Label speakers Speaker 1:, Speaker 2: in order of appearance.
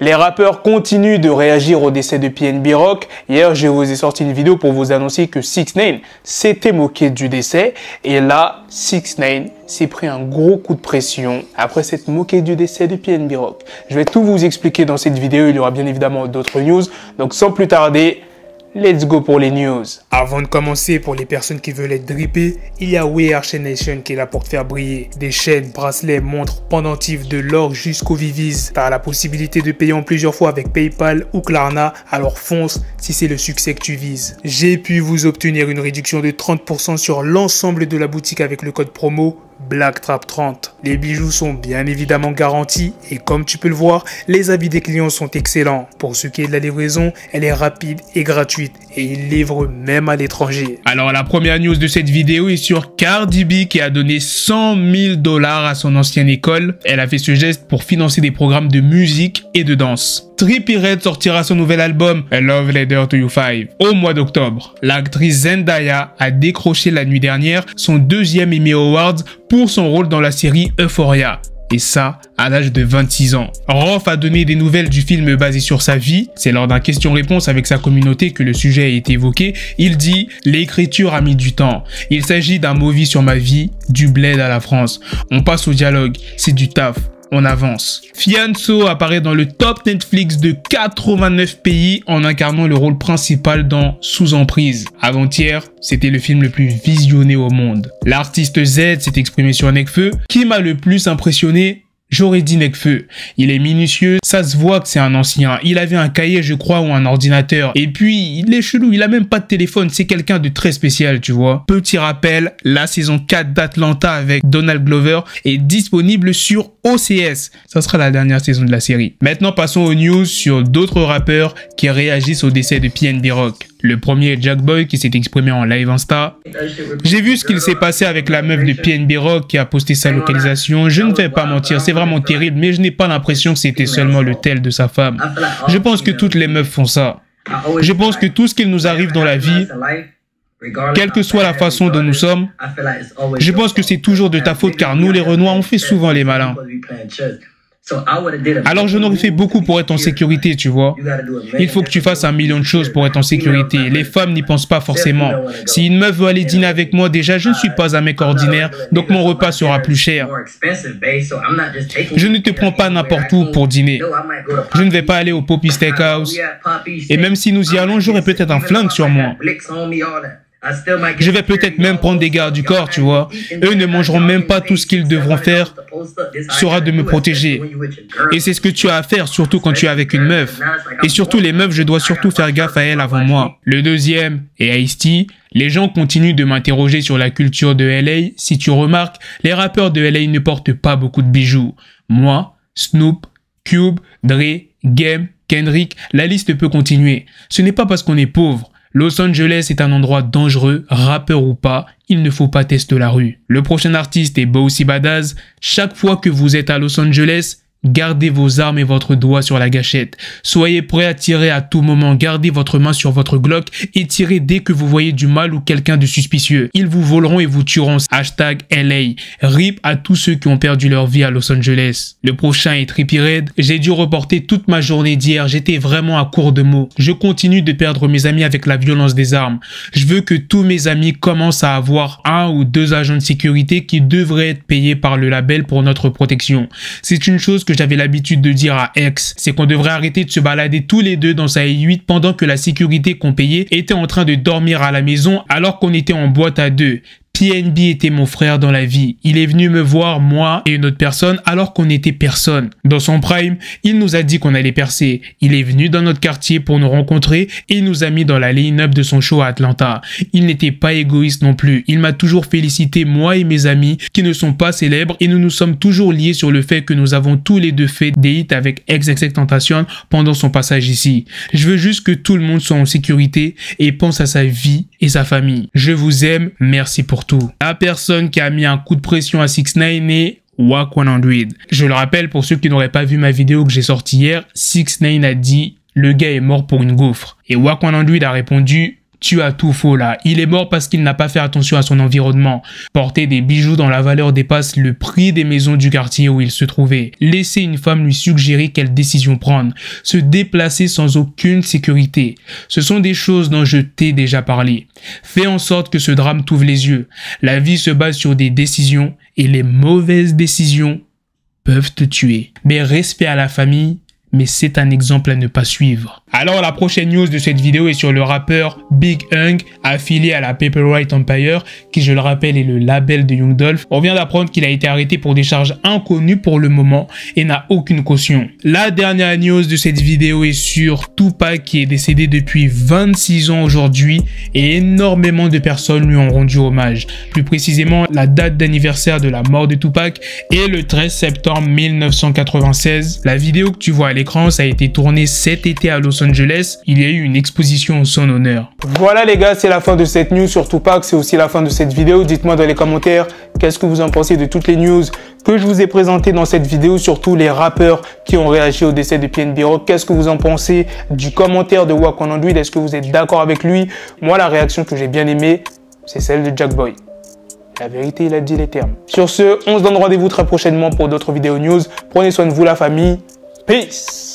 Speaker 1: Les rappeurs continuent de réagir au décès de PNB Rock. Hier, je vous ai sorti une vidéo pour vous annoncer que 6ix9ine s'était moqué du décès. Et là, 6ix9ine s'est pris un gros coup de pression après s'être moqué du décès de PNB Rock. Je vais tout vous expliquer dans cette vidéo. Il y aura bien évidemment d'autres news. Donc sans plus tarder, let's go pour les news. Avant de commencer, pour les personnes qui veulent être drippées, il y a We Are Chain Nation qui est là pour te faire briller. Des chaînes, bracelets, montres, pendentifs, de l'or jusqu'au Viviz. Tu as la possibilité de payer en plusieurs fois avec PayPal ou Klarna, alors fonce si c'est le succès que tu vises. J'ai pu vous obtenir une réduction de 30% sur l'ensemble de la boutique avec le code promo BlackTrap30. Les bijoux sont bien évidemment garantis et comme tu peux le voir, les avis des clients sont excellents. Pour ce qui est de la livraison, elle est rapide et gratuite et ils livrent même à l'étranger. Alors la première news de cette vidéo est sur Cardi B qui a donné 100 000 $ à son ancienne école. Elle a fait ce geste pour financer des programmes de musique et de danse. Trippie Redd sortira son nouvel album A Love Letter to You 5 au mois d'octobre. L'actrice Zendaya a décroché la nuit dernière son deuxième Emmy Awards pour son rôle dans la série Euphoria. Et ça, à l'âge de 26 ans. Roth a donné des nouvelles du film basé sur sa vie. C'est lors d'un question-réponse avec sa communauté que le sujet a été évoqué. Il dit « L'écriture a mis du temps. Il s'agit d'un movie sur ma vie, du bled à la France. On passe au dialogue. C'est du taf. On avance. » Fianso apparaît dans le top Netflix de 89 pays en incarnant le rôle principal dans Sous Emprise. Avant-hier, c'était le film le plus visionné au monde. L'artiste Z s'est exprimé sur Nekfeu. Qui m'a le plus impressionné? J'aurais dit Nekfeu. Il est minutieux, ça se voit que c'est un ancien. Il avait un cahier, je crois, ou un ordinateur. Et puis, il est chelou, il a même pas de téléphone. C'est quelqu'un de très spécial, tu vois. Petit rappel, la saison 4 d'Atlanta avec Donald Glover est disponible sur OCS. Ça sera la dernière saison de la série. Maintenant, passons aux news sur d'autres rappeurs qui réagissent au décès de PNB Rock. Le premier est Jackboy qui s'est exprimé en live Insta. J'ai vu ce qu'il s'est passé avec la meuf de PNB Rock qui a posté sa localisation. Je ne vais pas mentir, c'est vraiment terrible, mais je n'ai pas l'impression que c'était seulement le tel de sa femme. Je pense que toutes les meufs font ça. Je pense que tout ce qui nous arrive dans la vie, quelle que soit la façon dont nous sommes, je pense que c'est toujours de ta faute car nous les Renois, on fait souvent les malins. Alors je n'aurais fait beaucoup pour être en sécurité, tu vois. Il faut que tu fasses 1 million de choses pour être en sécurité. Les femmes n'y pensent pas forcément. Si une meuf veut aller dîner avec moi, déjà je ne suis pas un mec ordinaire, donc mon repas sera plus cher. Je ne te prends pas n'importe où pour dîner. Je ne vais pas aller au Poppy Steakhouse. Et même si nous y allons, j'aurai peut-être un flingue sur moi. Je vais peut-être même prendre des gardes du corps, tu vois. Eux ne mangeront même pas. Tout ce qu'ils devront faire sera de me protéger. Et c'est ce que tu as à faire, surtout quand tu es avec une meuf. Et surtout les meufs, je dois surtout faire gaffe à elles avant moi. Le deuxième est Ice-T. Les gens continuent de m'interroger sur la culture de LA. Si tu remarques, les rappeurs de LA ne portent pas beaucoup de bijoux. Moi, Snoop, Cube, Dre, Game, Kendrick, la liste peut continuer. Ce n'est pas parce qu'on est pauvre. Los Angeles est un endroit dangereux, rappeur ou pas, il ne faut pas tester la rue. Le prochain artiste est Bossy Badass. Chaque fois que vous êtes à Los Angeles, gardez vos armes et votre doigt sur la gâchette. Soyez prêt à tirer à tout moment. Gardez votre main sur votre Glock et tirez dès que vous voyez du mal ou quelqu'un de suspicieux. Ils vous voleront et vous tueront. Hashtag LA. RIP à tous ceux qui ont perdu leur vie à Los Angeles. Le prochain est Trippie Redd. J'ai dû reporter toute ma journée d'hier. J'étais vraiment à court de mots. Je continue de perdre mes amis avec la violence des armes. Je veux que tous mes amis commencent à avoir 1 ou 2 agents de sécurité qui devraient être payés par le label pour notre protection. C'est une chose que j'avais l'habitude de dire à X, c'est qu'on devrait arrêter de se balader tous les deux dans sa i8 pendant que la sécurité qu'on payait était en train de dormir à la maison alors qu'on était en boîte à 2. PNB était mon frère dans la vie. Il est venu me voir, moi et une autre personne, alors qu'on n'était personne. Dans son prime, il nous a dit qu'on allait percer. Il est venu dans notre quartier pour nous rencontrer et il nous a mis dans la line-up de son show à Atlanta. Il n'était pas égoïste non plus. Il m'a toujours félicité, moi et mes amis, qui ne sont pas célèbres, et nous nous sommes toujours liés sur le fait que nous avons tous les deux fait des hits avec XXXTentacion pendant son passage ici. Je veux juste que tout le monde soit en sécurité et pense à sa vie et sa famille. Je vous aime, merci pour tout. La personne qui a mis un coup de pression à 6ix9ine est Wack 100. Je le rappelle pour ceux qui n'auraient pas vu ma vidéo que j'ai sortie hier, 6ix9ine a dit « Le gars est mort pour une gaufre ». Et Wack 100 a répondu Tu as tout faux là. Il est mort parce qu'il n'a pas fait attention à son environnement. Porter des bijoux dont la valeur dépasse le prix des maisons du quartier où il se trouvait. Laisser une femme lui suggérer quelle décision prendre. Se déplacer sans aucune sécurité. Ce sont des choses dont je t'ai déjà parlé. Fais en sorte que ce drame t'ouvre les yeux. La vie se base sur des décisions et les mauvaises décisions peuvent te tuer. Mais respect à la famille, mais c'est un exemple à ne pas suivre. Alors la prochaine news de cette vidéo est sur le rappeur Big Hung, affilié à la Paperwhite Empire, qui je le rappelle est le label de Young Dolph. On vient d'apprendre qu'il a été arrêté pour des charges inconnues pour le moment et n'a aucune caution. La dernière news de cette vidéo est sur Tupac qui est décédé depuis 26 ans aujourd'hui et énormément de personnes lui ont rendu hommage. Plus précisément, la date d'anniversaire de la mort de Tupac est le 13 septembre 1996. La vidéo que tu vois à l'écran, ça a été tourné cet été à Los Angeles. Il y a eu une exposition en son honneur. Voilà les gars, c'est la fin de cette news sur Tupac. C'est aussi la fin de cette vidéo. Dites-moi dans les commentaires qu'est-ce que vous en pensez de toutes les news que je vous ai présentées dans cette vidéo, surtout les rappeurs qui ont réagi au décès de PNB Rock. Qu'est-ce que vous en pensez du commentaire de Wack on Android? Est-ce que vous êtes d'accord avec lui? Moi, la réaction que j'ai bien aimée, c'est celle de Jackboy. La vérité, il a dit les termes. Sur ce, on se donne rendez-vous très prochainement pour d'autres vidéos news. Prenez soin de vous, la famille. Peace!